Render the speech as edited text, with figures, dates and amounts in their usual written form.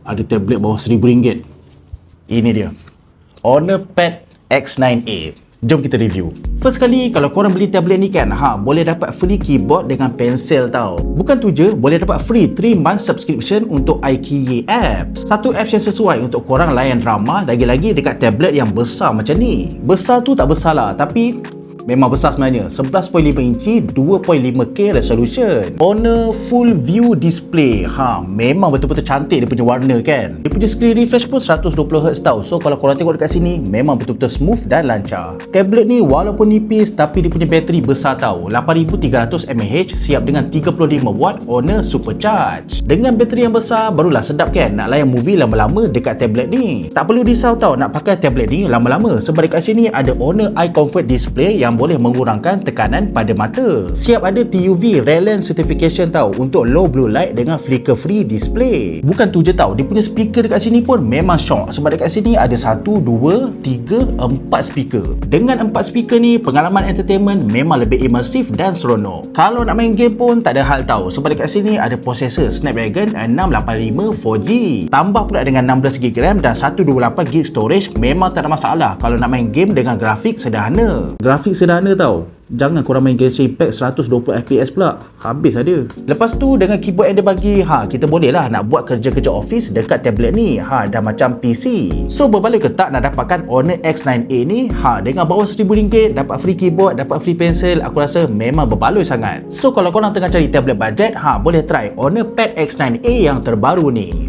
ada tablet bawah RM1,000. Ini dia, Honor Pad X9A. Jom kita review. First kali, kalau korang beli tablet ni kan, boleh dapat free keyboard dengan pensel tau. Bukan tu je, boleh dapat free 3 month subscription untuk IKEA apps. Satu apps yang sesuai untuk korang layan drama, lagi-lagi dekat tablet yang besar macam ni. Besar tu tak besar lah, tapi memang besar sebenarnya. 11.5 inci 2.5K resolution. Honor full view display. Memang betul-betul cantik dia punya warna kan. Dia punya screen refresh pun 120Hz tau. So kalau korang tengok dekat sini, memang betul-betul smooth dan lancar. Tablet ni walaupun nipis, tapi dia punya bateri besar tau. 8300 mAh siap dengan 35W Honor Supercharge. Dengan bateri yang besar, barulah sedap kan nak layan movie lama-lama dekat tablet ni. Tak perlu risau tau nak pakai tablet ni lama-lama, sebab dekat sini ada Honor Eye Comfort Display yang boleh mengurangkan tekanan pada mata. Siap ada TUV Ray-Ban certification tau untuk low blue light dengan flicker free display. Bukan tu je tau, dia punya speaker dekat sini pun memang syok, sebab dekat sini ada 1, 2, 3, 4 speaker. Dengan 4 speaker ni, pengalaman entertainment memang lebih imersif dan seronok. Kalau nak main game pun tak ada hal tau, sebab dekat sini ada prosesor Snapdragon 685 4G. Tambah pula dengan 16GB RAM dan 128GB storage, memang tak ada masalah kalau nak main game dengan grafik sederhana. Grafik sederhana tau. Jangan korang main Genshin Impact 120fps pula. Habis ada. Lepas tu dengan keyboard yang dia bagi, kita boleh lah nak buat kerja-kerja office dekat tablet ni. Dah macam PC. So berbaloi ke tak nak dapatkan Honor X9A ni? Dengan bawah RM1,000 dapat free keyboard, dapat free pensel, aku rasa memang berbaloi sangat. So kalau korang tengah cari tablet budget, boleh try Honor Pad X9A yang terbaru ni.